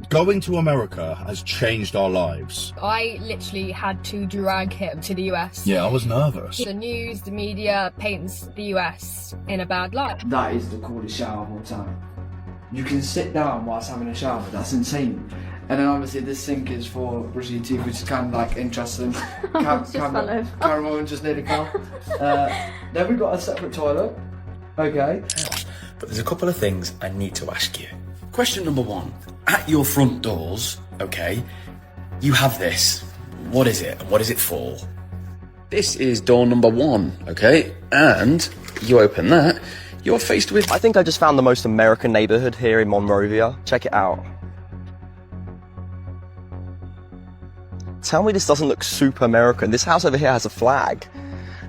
going to America has changed our lives. I literally had to drag him to the US. Yeah, I was nervous. The news, the media paints the US in a bad light. That is the coolest shower of all time. You can sit down whilst having a shower, that's insane. And then obviously this sink is for brushing your teeth, which is kind of like interesting. Caramel just near the car. Then we've got a separate toilet. Okay. But there's a couple of things I need to ask you. Question number one, at your front doors, okay, you have this. What is it and what is it for? This is door number one, okay, and you open that, you're faced with... I think I just found the most American neighborhood here in Monrovia. Check it out. Tell me this doesn't look super American. This house over here has a flag.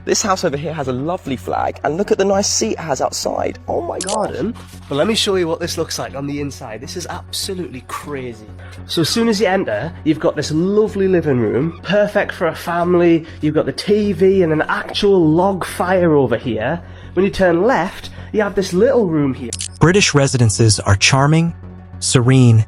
This house over here has a lovely flag, and look at the nice seat it has outside. Oh my garden. But let me show you what this looks like on the inside. This is absolutely crazy. So as soon as you enter, you've got this lovely living room, perfect for a family. You've got the TV and an actual log fire over here. When you turn left, you have this little room here. British residences are charming, serene,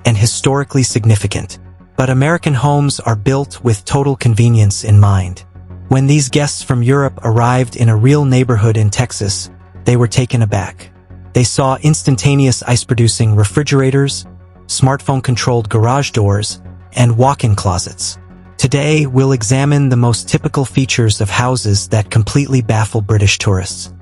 and historically significant. But American homes are built with total convenience in mind. When these guests from Europe arrived in a real neighborhood in Texas, they were taken aback. They saw instantaneous ice-producing refrigerators, smartphone-controlled garage doors, and walk-in closets. Today, we'll examine the most typical features of houses that completely baffle British tourists.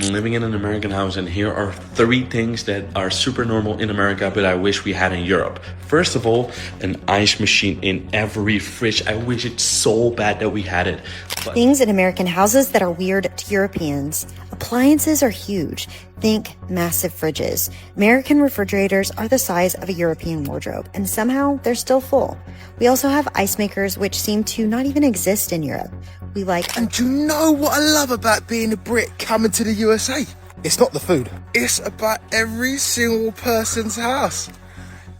Living in an American house, and here are 3 things that are super normal in America, but I wish we had in Europe. First of all, an ice machine in every fridge. I wish it so bad that we had it. But things in American houses that are weird to Europeans. Appliances are huge. Think massive fridges. American refrigerators are the size of a European wardrobe, and somehow they're still full. We also have ice makers, which seem to not even exist in Europe. We like... And do you know what I love about being a Brit coming to the USA? It's not the food. It's about every single person's house.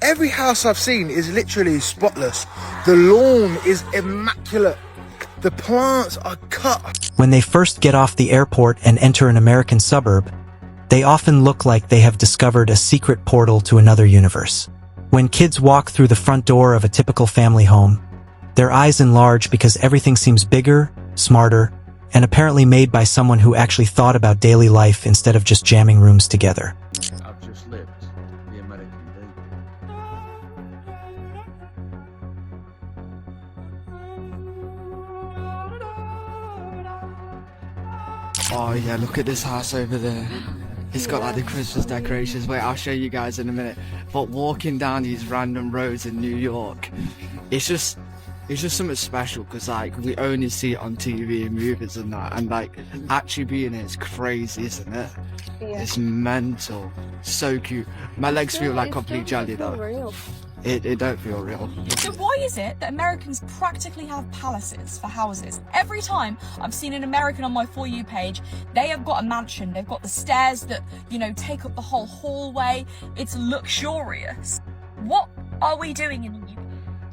Every house I've seen is literally spotless. The lawn is immaculate. The plants are cut. When they first get off the airport and enter an American suburb, they often look like they have discovered a secret portal to another universe. When kids walk through the front door of a typical family home, their eyes enlarge because everything seems bigger, smarter, and apparently made by someone who actually thought about daily life instead of just jamming rooms together. I've just lived the American dream. Oh yeah, look at this house over there. It's got like the Christmas decorations. Wait, I'll show you guys in a minute. But walking down these random roads in New York, it's just something special, because like we only see it on TV and movies and that, and like actually being here is crazy, isn't it? Yeah. It's mental. So cute. My legs feel like complete jelly though. It don't feel real. So why is it that Americans practically have palaces for houses? Every time I've seen an American on my For You page, they have got a mansion. They've got the stairs that, you know, take up the whole hallway. It's luxurious. What are we doing in the UK?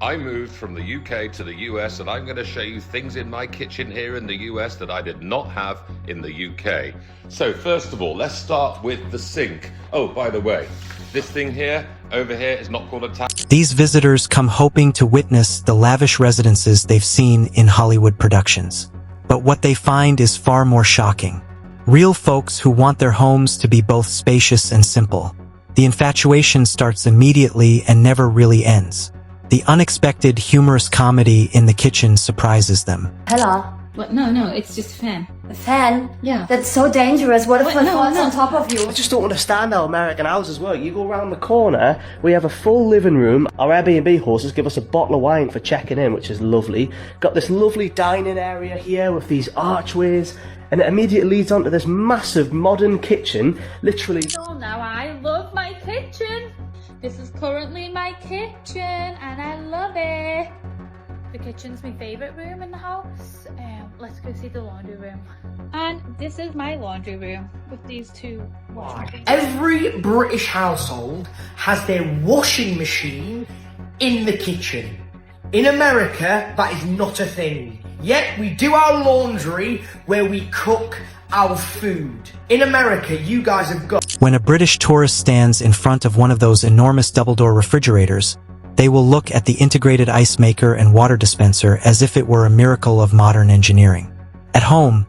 I moved from the UK to the US, and I'm going to show you things in my kitchen here in the US that I did not have in the UK. So first of all, let's start with the sink. Oh, by the way, this thing here, over here, is not called a tap. These visitors come hoping to witness the lavish residences they've seen in Hollywood productions. But what they find is far more shocking. Real folks who want their homes to be both spacious and simple. The infatuation starts immediately and never really ends. The unexpected humorous comedy in the kitchen surprises them. Hello. What? No, it's just a fan. A fan? Yeah. That's so dangerous. What if it falls on top of you? I just don't understand how American houses work. You go around the corner, we have a full living room. Our Airbnb horses give us a bottle of wine for checking in, which is lovely. Got this lovely dining area here with these archways, and it immediately leads onto this massive modern kitchen, literally. So now I love my kitchen. This is currently my kitchen and I love it. The kitchen's my favourite room in the house. Let's go see the laundry room. And this is my laundry room with these 2 washing machines. Every British household has their washing machine in the kitchen. In America, that is not a thing. Yet we do our laundry where we cook our food. In America, you guys have got... When a British tourist stands in front of one of those enormous double-door refrigerators, They will look at the integrated ice maker and water dispenser as if it were a miracle of modern engineering. At home,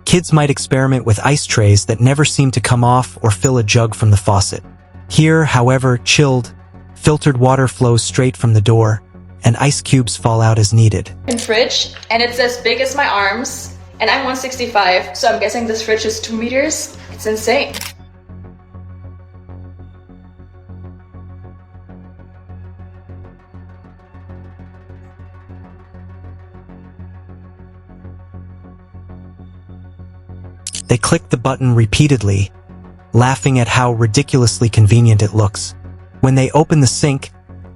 kids might experiment with ice trays that never seem to come off or fill a jug from the faucet. Here, however, chilled, filtered water flows straight from the door, and ice cubes fall out as needed. Fridge, and it's as big as my arms, and I'm 165, so I'm guessing this fridge is 2 meters. It's insane. They click the button repeatedly, laughing at how ridiculously convenient it looks. When they open the sink,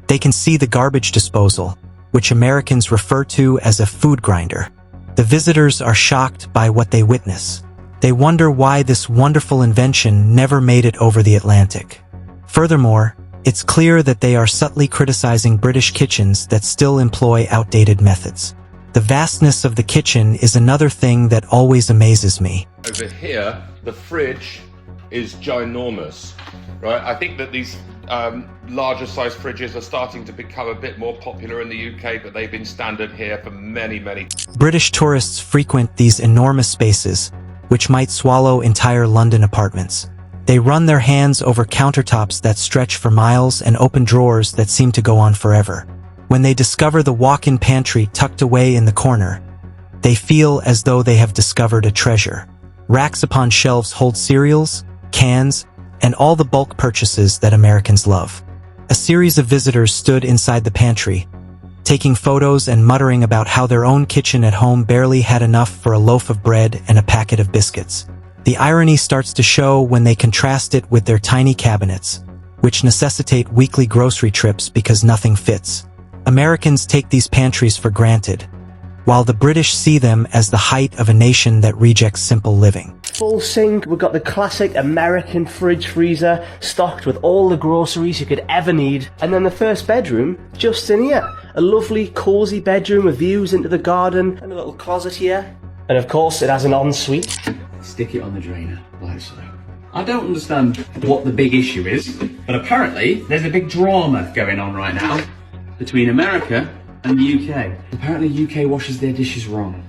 they can see the garbage disposal, which Americans refer to as a food grinder. The visitors are shocked by what they witness. They wonder why this wonderful invention never made it over the Atlantic. Furthermore, it's clear that they are subtly criticizing British kitchens that still employ outdated methods. The vastness of the kitchen is another thing that always amazes me. Over here, the fridge is ginormous, right? I think that these larger size fridges are starting to become a bit more popular in the UK, but they've been standard here for many, many. British tourists frequent these enormous spaces, which might swallow entire London apartments. They run their hands over countertops that stretch for miles and open drawers that seem to go on forever. When they discover the walk-in pantry tucked away in the corner, they feel as though they have discovered a treasure. Racks upon shelves hold cereals, cans, and all the bulk purchases that Americans love. A series of visitors stood inside the pantry, taking photos and muttering about how their own kitchen at home barely had enough for a loaf of bread and a packet of biscuits. The irony starts to show when they contrast it with their tiny cabinets, which necessitate weekly grocery trips because nothing fits. Americans take these pantries for granted, while the British see them as the height of a nation that rejects simple living. Full sink, we've got the classic American fridge freezer stocked with all the groceries you could ever need. And then the first bedroom, just in here. A lovely, cosy bedroom with views into the garden and a little closet here. And of course, it has an ensuite. Stick it on the drainer, like so. I don't understand what the big issue is, but apparently there's a big drama going on right now between America and the UK. Apparently UK washes their dishes wrong.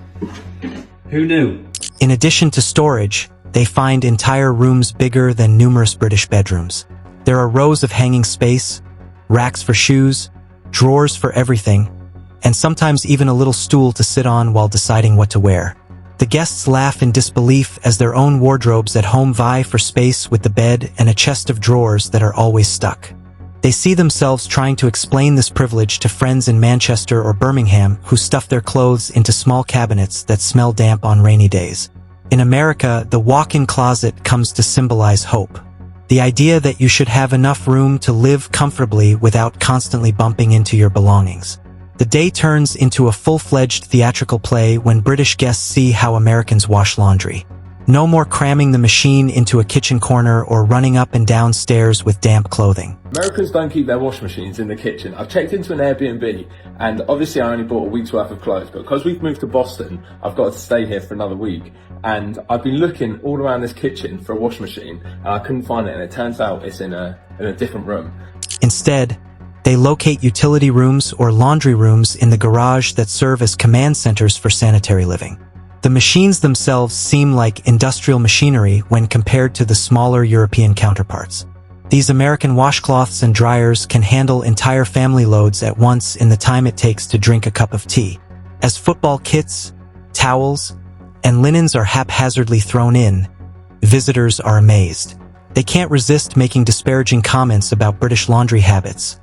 Who knew? In addition to storage, they find entire rooms bigger than numerous British bedrooms. There are rows of hanging space, racks for shoes, drawers for everything, and sometimes even a little stool to sit on while deciding what to wear. The guests laugh in disbelief as their own wardrobes at home vie for space with the bed and a chest of drawers that are always stuck. They see themselves trying to explain this privilege to friends in Manchester or Birmingham who stuff their clothes into small cabinets that smell damp on rainy days. In America, the walk-in closet comes to symbolize hope. The idea that you should have enough room to live comfortably without constantly bumping into your belongings. The day turns into a full-fledged theatrical play when British guests see how Americans wash laundry. No more cramming the machine into a kitchen corner or running up and down stairs with damp clothing. Americans don't keep their washing machines in the kitchen. I've checked into an Airbnb and obviously I only bought a week's worth of clothes, but because we've moved to Boston, I've got to stay here for another week. And I've been looking all around this kitchen for a washing machine and I couldn't find it, and it turns out it's in a different room. Instead, they locate utility rooms or laundry rooms in the garage that serve as command centers for sanitary living. The machines themselves seem like industrial machinery when compared to the smaller European counterparts. These American washcloths and dryers can handle entire family loads at once in the time it takes to drink a cup of tea. As football kits, towels, and linens are haphazardly thrown in, visitors are amazed. They can't resist making disparaging comments about British laundry habits,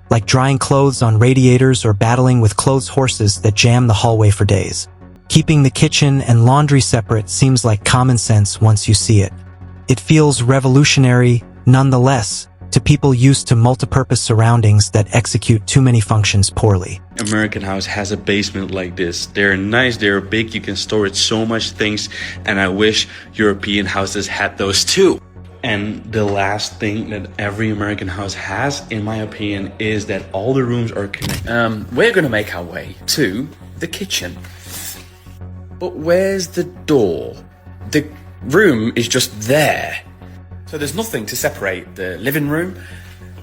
like drying clothes on radiators or battling with clothes horses that jam the hallway for days. Keeping the kitchen and laundry separate seems like common sense once you see it. It feels revolutionary, nonetheless, to people used to multipurpose surroundings that execute too many functions poorly. American house has a basement like this. They're nice, they're big, you can store it so much things, and I wish European houses had those too. And the last thing that every American house has, in my opinion, is that all the rooms are connected. We're gonna make our way to the kitchen. But where's the door? The room is just there. So there's nothing to separate the living room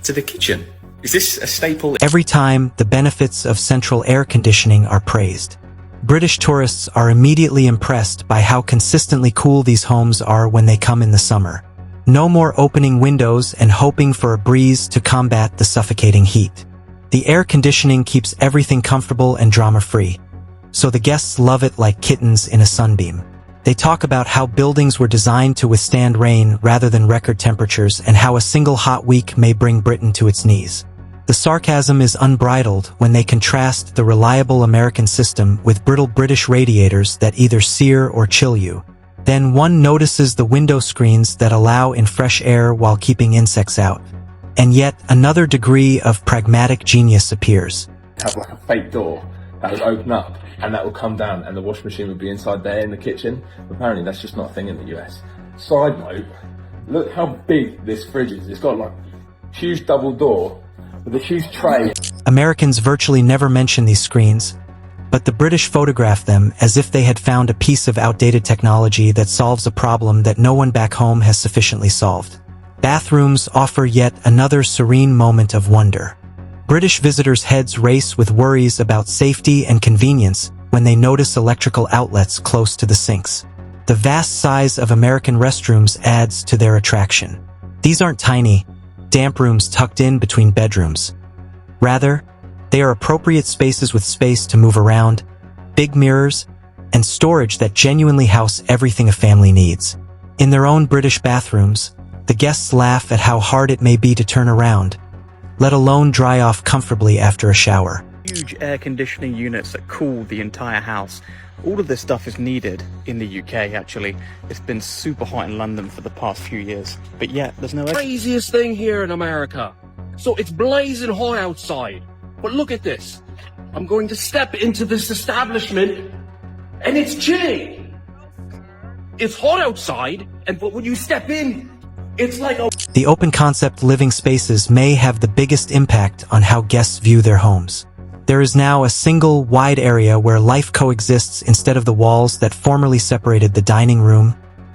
to the kitchen. Is this a staple? Every time, the benefits of central air conditioning are praised. British tourists are immediately impressed by how consistently cool these homes are when they come in the summer. No more opening windows and hoping for a breeze to combat the suffocating heat. The air conditioning keeps everything comfortable and drama-free, so the guests love it like kittens in a sunbeam. They talk about how buildings were designed to withstand rain rather than record temperatures and how a single hot week may bring Britain to its knees. The sarcasm is unbridled when they contrast the reliable American system with brittle British radiators that either sear or chill you. Then one notices the window screens that allow in fresh air while keeping insects out. And yet another degree of pragmatic genius appears. Have like a fake door that would open up and that would come down and the washing machine would be inside there in the kitchen. Apparently that's just not a thing in the US. Side note, look how big this fridge is. It's got like a huge double door with a huge tray. Americans virtually never mention these screens, but the British photograph them as if they had found a piece of outdated technology that solves a problem that no one back home has sufficiently solved. Bathrooms offer yet another serene moment of wonder. British visitors' heads race with worries about safety and convenience when they notice electrical outlets close to the sinks. The vast size of American restrooms adds to their attraction. These aren't tiny, damp rooms tucked in between bedrooms. Rather, they are appropriate spaces with space to move around, big mirrors, and storage that genuinely house everything a family needs. In their own British bathrooms, the guests laugh at how hard it may be to turn around, let alone dry off comfortably after a shower. Huge air conditioning units that cool the entire house. All of this stuff is needed in the UK, actually. It's been super hot in London for the past few years, but yet there's no... Craziest thing here in America. So it's blazing hot outside, but look at this. I'm going to step into this establishment and it's chilly. It's hot outside, but when you step in, it's like a... The open concept living spaces may have the biggest impact on how guests view their homes. There is now a single, wide area where life coexists instead of the walls that formerly separated the dining room,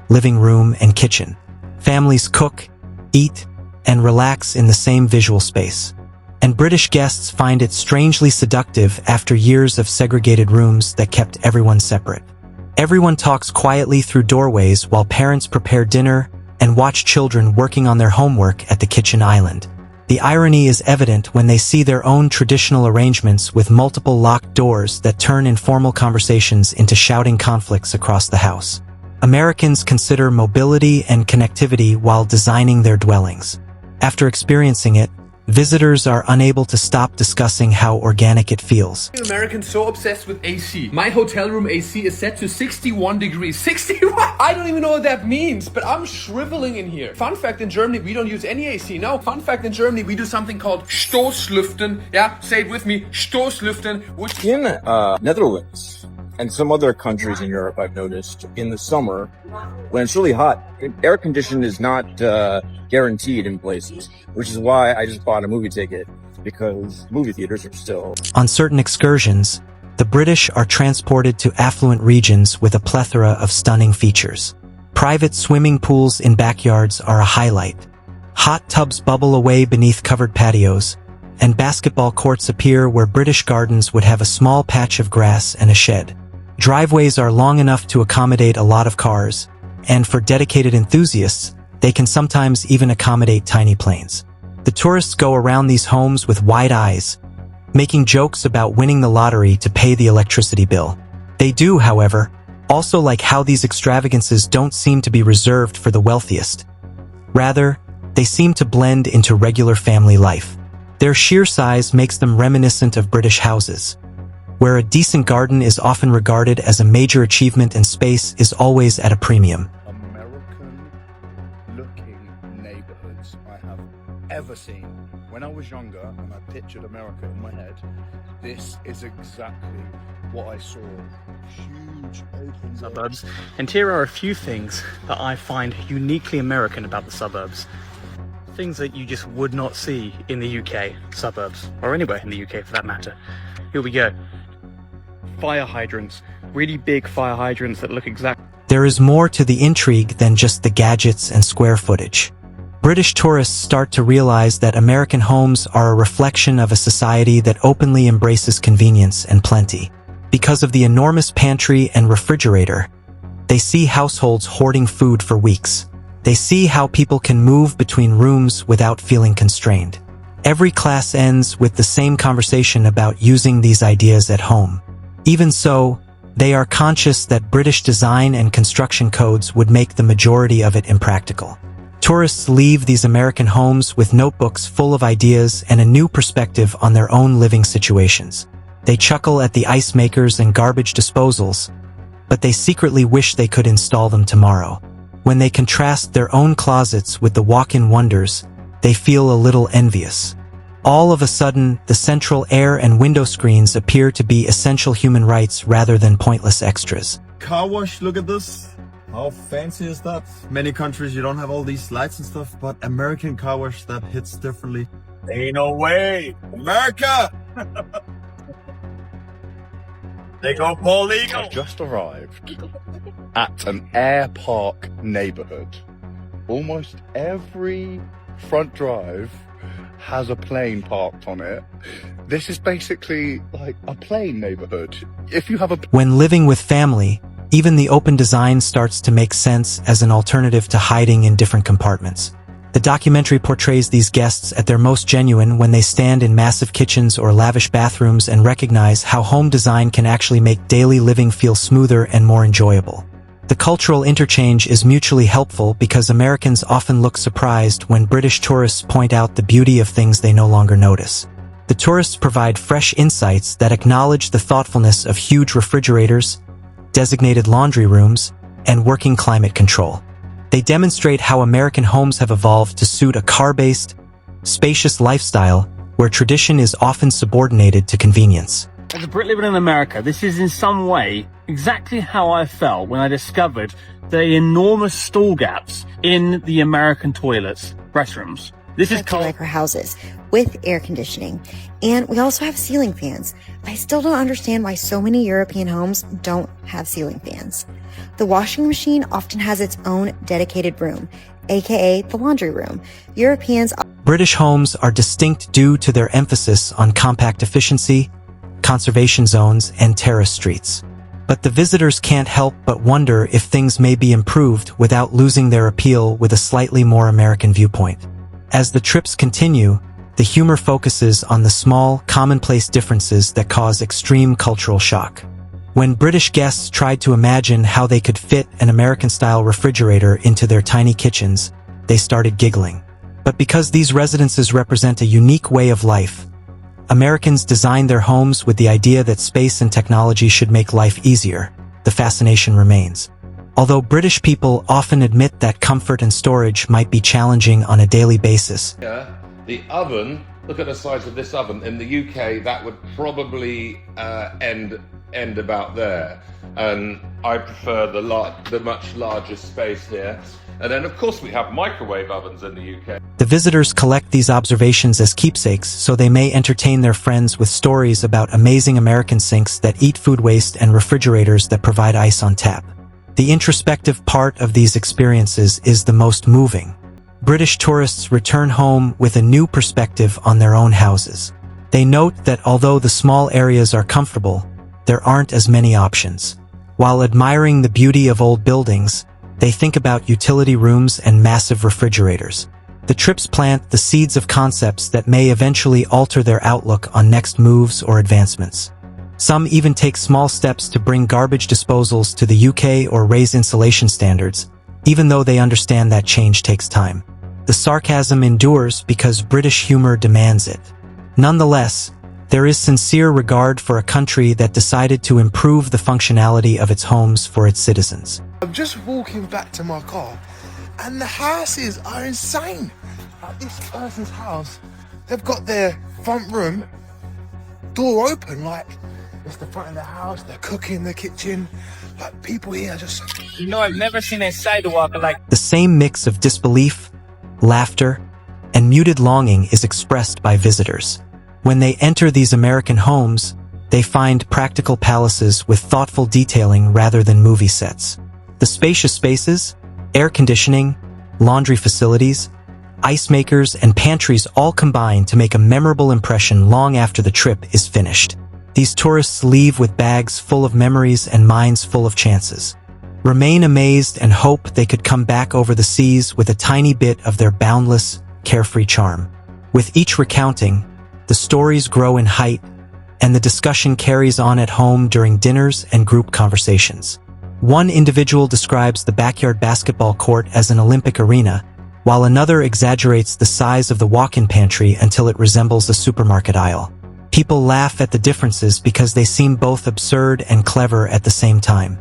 living room, and kitchen. Families cook, eat, and relax in the same visual space. And British guests find it strangely seductive after years of segregated rooms that kept everyone separate. Everyone talks quietly through doorways while parents prepare dinner and watch children working on their homework at the kitchen island. The irony is evident when they see their own traditional arrangements with multiple locked doors that turn informal conversations into shouting conflicts across the house. Americans consider mobility and connectivity while designing their dwellings. After experiencing it, visitors are unable to stop discussing how organic it feels. Americans so obsessed with AC. My hotel room AC is set to 61 degrees. 61? I don't even know what that means, but I'm shriveling in here. Fun fact, in Germany, we don't use any AC. No, fun fact, in Germany, we do something called Stoßlüften. Yeah, say it with me. Stoßlüften, which... In Netherlands and some other countries in Europe, I've noticed, in the summer, when it's really hot, air conditioning is not guaranteed in places, which is why I just bought a movie ticket, because movie theaters are still... On certain excursions, the British are transported to affluent regions with a plethora of stunning features. Private swimming pools in backyards are a highlight. Hot tubs bubble away beneath covered patios, and basketball courts appear where British gardens would have a small patch of grass and a shed. Driveways are long enough to accommodate a lot of cars, and for dedicated enthusiasts, they can sometimes even accommodate tiny planes. The tourists go around these homes with wide eyes, making jokes about winning the lottery to pay the electricity bill. They do, however, also like how these extravagances don't seem to be reserved for the wealthiest. Rather, they seem to blend into regular family life. Their sheer size makes them reminiscent of British houses, where a decent garden is often regarded as a major achievement and space is always at a premium. American-looking neighborhoods I have ever seen. When I was younger and I pictured America in my head, this is exactly what I saw. Huge open suburbs. And here are a few things that I find uniquely American about the suburbs. Things that you just would not see in the UK suburbs, or anywhere in the UK for that matter. Here we go. Fire hydrants. Really big fire hydrants that look exact. There is more to the intrigue than just the gadgets and square footage. British tourists start to realize that American homes are a reflection of a society that openly embraces convenience and plenty. Because of the enormous pantry and refrigerator, they see households hoarding food for weeks. They see how people can move between rooms without feeling constrained. Every class ends with the same conversation about using these ideas at home. Even so, they are conscious that British design and construction codes would make the majority of it impractical. Tourists leave these American homes with notebooks full of ideas and a new perspective on their own living situations. They chuckle at the ice makers and garbage disposals, but they secretly wish they could install them tomorrow. When they contrast their own closets with the walk-in wonders, they feel a little envious. All of a sudden, the central air and window screens appear to be essential human rights rather than pointless extras. Car wash, look at this. How fancy is that? Many countries you don't have all these lights and stuff, but American car wash, that hits differently. Ain't no way! America! They go Paul Eagle! I've just arrived at an air park neighborhood. Almost every front drive has a plane parked on it. This is basically like a plane neighborhood. If you have a... When living with family, even the open design starts to make sense as an alternative to hiding in different compartments. The documentary portrays these guests at their most genuine when they stand in massive kitchens or lavish bathrooms and recognize how home design can actually make daily living feel smoother and more enjoyable. The cultural interchange is mutually helpful because Americans often look surprised when British tourists point out the beauty of things they no longer notice. The tourists provide fresh insights that acknowledge the thoughtfulness of huge refrigerators, designated laundry rooms, and working climate control. They demonstrate how American homes have evolved to suit a car-based, spacious lifestyle where tradition is often subordinated to convenience. As a Brit living in America, this is in some way exactly how I felt when I discovered the enormous stall gaps in the American toilets, restrooms. This is like our houses with air conditioning. And we also have ceiling fans. I still don't understand why so many European homes don't have ceiling fans. The washing machine often has its own dedicated room, aka the laundry room. British homes are distinct due to their emphasis on compact efficiency, conservation zones, and terrace streets. But the visitors can't help but wonder if things may be improved without losing their appeal with a slightly more American viewpoint. As the trips continue, the humor focuses on the small, commonplace differences that cause extreme cultural shock. When British guests tried to imagine how they could fit an American-style refrigerator into their tiny kitchens, they started giggling. But because these residences represent a unique way of life, Americans designed their homes with the idea that space and technology should make life easier. The fascination remains. Although British people often admit that comfort and storage might be challenging on a daily basis. Yeah, the oven, look at the size of this oven. In the UK, that would probably end about there. And I prefer the much larger space here. And then, of course, we have microwave ovens in the UK. The visitors collect these observations as keepsakes so they may entertain their friends with stories about amazing American sinks that eat food waste and refrigerators that provide ice on tap. The introspective part of these experiences is the most moving. British tourists return home with a new perspective on their own houses. They note that although the small areas are comfortable, there aren't as many options. While admiring the beauty of old buildings, they think about utility rooms and massive refrigerators. The trips plant the seeds of concepts that may eventually alter their outlook on next moves or advancements. Some even take small steps to bring garbage disposals to the UK or raise insulation standards, even though they understand that change takes time. The sarcasm endures because British humor demands it. Nonetheless, there is sincere regard for a country that decided to improve the functionality of its homes for its citizens. I'm just walking back to my car and the houses are insane. Like this person's house, they've got their front room door open, like it's the front of the house, they're cooking in the kitchen. Like people here just... You know, I've never seen a sidewalk like... The same mix of disbelief, laughter, and muted longing is expressed by visitors. When they enter these American homes, they find practical palaces with thoughtful detailing rather than movie sets. The spacious spaces, air conditioning, laundry facilities, ice makers, and pantries all combine to make a memorable impression long after the trip is finished. These tourists leave with bags full of memories and minds full of chances. Remain amazed and hope they could come back over the seas with a tiny bit of their boundless, carefree charm. With each recounting, the stories grow in height, and the discussion carries on at home during dinners and group conversations. One individual describes the backyard basketball court as an Olympic arena, while another exaggerates the size of the walk-in pantry until it resembles a supermarket aisle. People laugh at the differences because they seem both absurd and clever at the same time.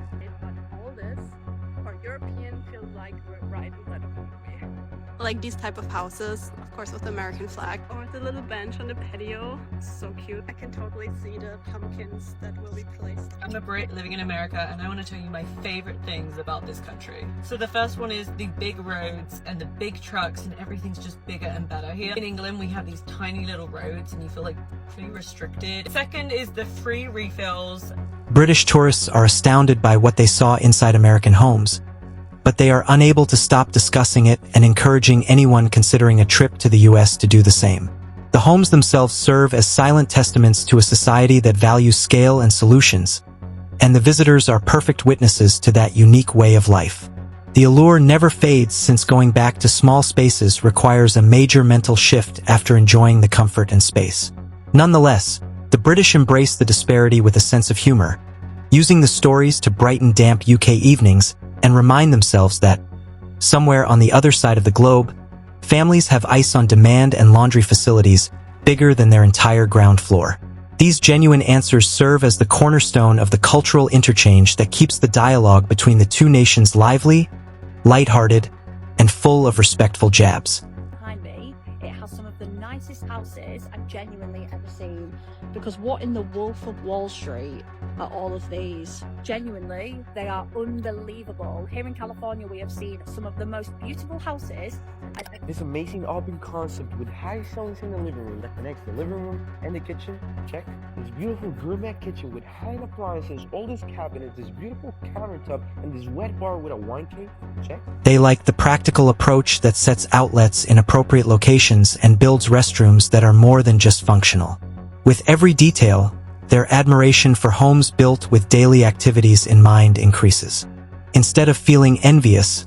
Like these type of houses, of course with the American flag. Or the little bench on the patio, so cute. I can totally see the pumpkins that will be placed. I'm a Brit living in America, and I want to tell you my favorite things about this country. So the first one is the big roads and the big trucks, and everything's just bigger and better here. In England, we have these tiny little roads and you feel like pretty restricted. Second is the free refills. British tourists are astounded by what they saw inside American homes, but they are unable to stop discussing it and encouraging anyone considering a trip to the US to do the same. The homes themselves serve as silent testaments to a society that values scale and solutions, and the visitors are perfect witnesses to that unique way of life. The allure never fades, since going back to small spaces requires a major mental shift after enjoying the comfort and space. Nonetheless, the British embrace the disparity with a sense of humor, using the stories to brighten damp UK evenings and remind themselves that, somewhere on the other side of the globe, families have ice on demand and laundry facilities bigger than their entire ground floor. These genuine answers serve as the cornerstone of the cultural interchange that keeps the dialogue between the two nations lively, lighthearted, and full of respectful jabs. Behind me, it has some of the nicest houses I've genuinely ever seen. Because what in the Wolf of Wall Street are all of these? Genuinely, they are unbelievable. Here in California, we have seen some of the most beautiful houses. This amazing urban concept with high ceilings in the living room that connects the living room and the kitchen, check. This beautiful gourmet kitchen with high-end appliances, all these cabinets, this beautiful countertop, and this wet bar with a wine cave, check. They like the practical approach that sets outlets in appropriate locations and builds restrooms that are more than just functional. With every detail, their admiration for homes built with daily activities in mind increases. Instead of feeling envious,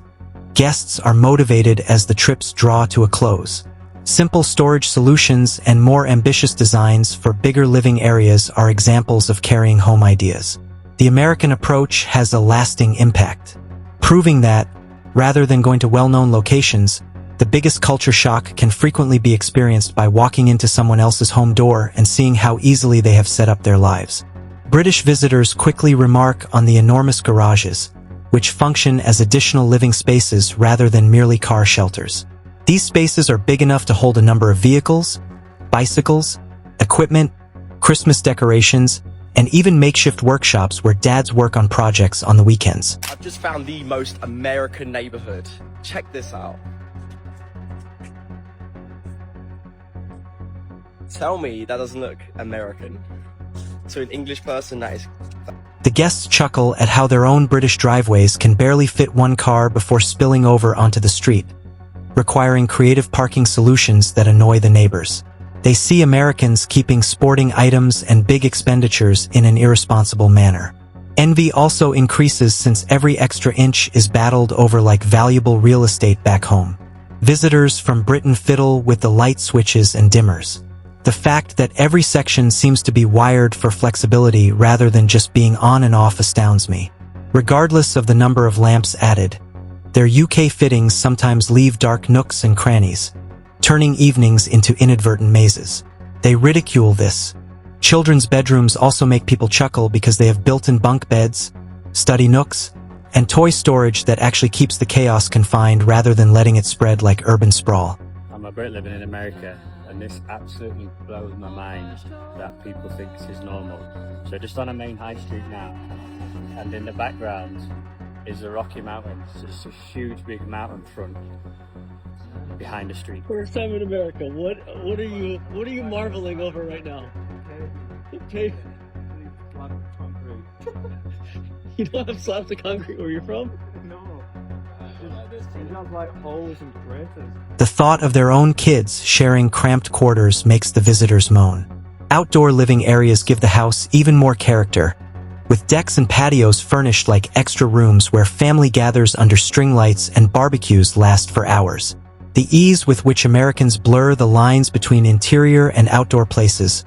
guests are motivated as the trips draw to a close. Simple storage solutions and more ambitious designs for bigger living areas are examples of carrying home ideas. The American approach has a lasting impact, proving that, rather than going to well-known locations, the biggest culture shock can frequently be experienced by walking into someone else's home door and seeing how easily they have set up their lives. British visitors quickly remark on the enormous garages, which function as additional living spaces rather than merely car shelters. These spaces are big enough to hold a number of vehicles, bicycles, equipment, Christmas decorations, and even makeshift workshops where dads work on projects on the weekends. I've just found the most American neighborhood. Check this out. Tell me that doesn't look American. To an English person, that is... The guests chuckle at how their own British driveways can barely fit one car before spilling over onto the street, requiring creative parking solutions that annoy the neighbors. They see Americans keeping sporting items and big expenditures in an irresponsible manner. Envy also increases since every extra inch is battled over like valuable real estate back home. Visitors from Britain fiddle with the light switches and dimmers. The fact that every section seems to be wired for flexibility rather than just being on and off astounds me. Regardless of the number of lamps added, their UK fittings sometimes leave dark nooks and crannies, turning evenings into inadvertent mazes. They ridicule this. Children's bedrooms also make people chuckle because they have built-in bunk beds, study nooks, and toy storage that actually keeps the chaos confined rather than letting it spread like urban sprawl. I'm a Brit living in America, and this absolutely blows my mind that people think this is normal. So just on a main high street now, and in the background is the Rocky Mountains. It's a huge big mountain front behind the street. First time in America. What are you marveling over right now? Okay. You don't have slabs of concrete where you're from? No. This The thought of their own kids sharing cramped quarters makes the visitors moan. Outdoor living areas give the house even more character, with decks and patios furnished like extra rooms where family gathers under string lights and barbecues last for hours. The ease with which Americans blur the lines between interior and outdoor places,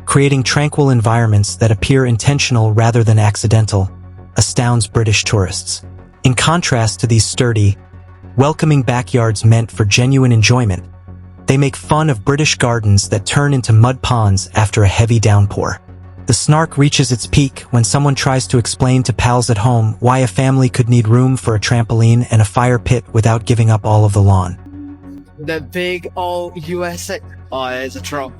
creating tranquil environments that appear intentional rather than accidental, astounds British tourists. In contrast to these sturdy, welcoming backyards meant for genuine enjoyment, they make fun of British gardens that turn into mud ponds after a heavy downpour. The snark reaches its peak when someone tries to explain to pals at home why a family could need room for a trampoline and a fire pit without giving up all of the lawn. The big old USA. Oh, it's a troll.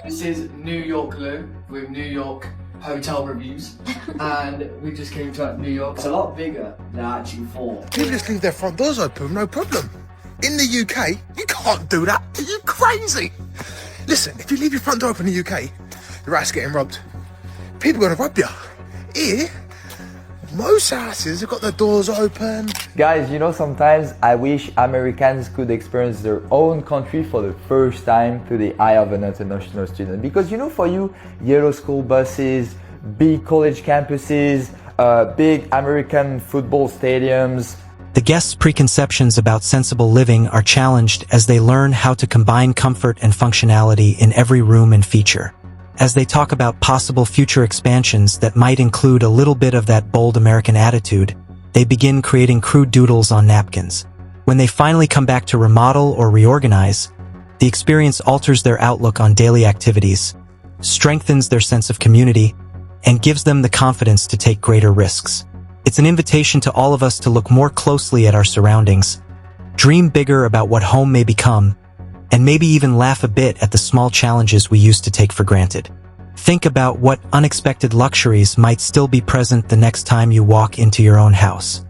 This is New York Lou with New York hotel reviews, and we just came to New York. It's a lot bigger than I actually thought. People just leave their front doors open, no problem. In the UK, you can't do that. Are you crazy? Listen, if you leave your front door open in the UK, your ass getting robbed. People are gonna rob you. Here, most houses have got their doors open. Guys, you know, sometimes I wish Americans could experience their own country for the first time through the eye of an international student. Because, you know, for you, yellow school buses, big college campuses, big American football stadiums. The guests' preconceptions about sensible living are challenged as they learn how to combine comfort and functionality in every room and feature. As they talk about possible future expansions that might include a little bit of that bold American attitude, they begin creating crude doodles on napkins. When they finally come back to remodel or reorganize, the experience alters their outlook on daily activities, strengthens their sense of community, and gives them the confidence to take greater risks. It's an invitation to all of us to look more closely at our surroundings, dream bigger about what home may become, and maybe even laugh a bit at the small challenges we used to take for granted. Think about what unexpected luxuries might still be present the next time you walk into your own house.